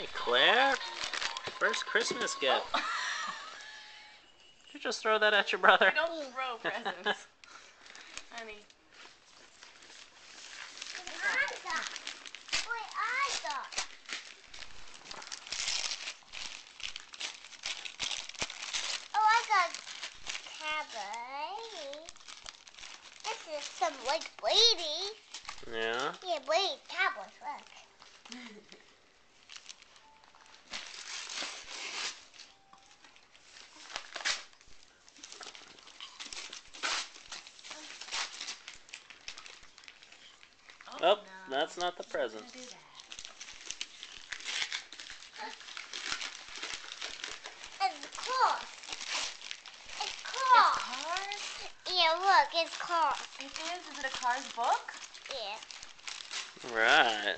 Hey, Claire. First Christmas gift. Oh. Did you just throw that at your brother? We don't throw presents. Honey. Oh, I got cabbage. This is some like lady. Yeah? Yeah, wait, cabbage, look. Oh, No. that's not the present. I'm gonna do that. It's cars. It's It's cars. Cars? Yeah, look, it's cars. It is? Is it a Cars book? Yeah. Right.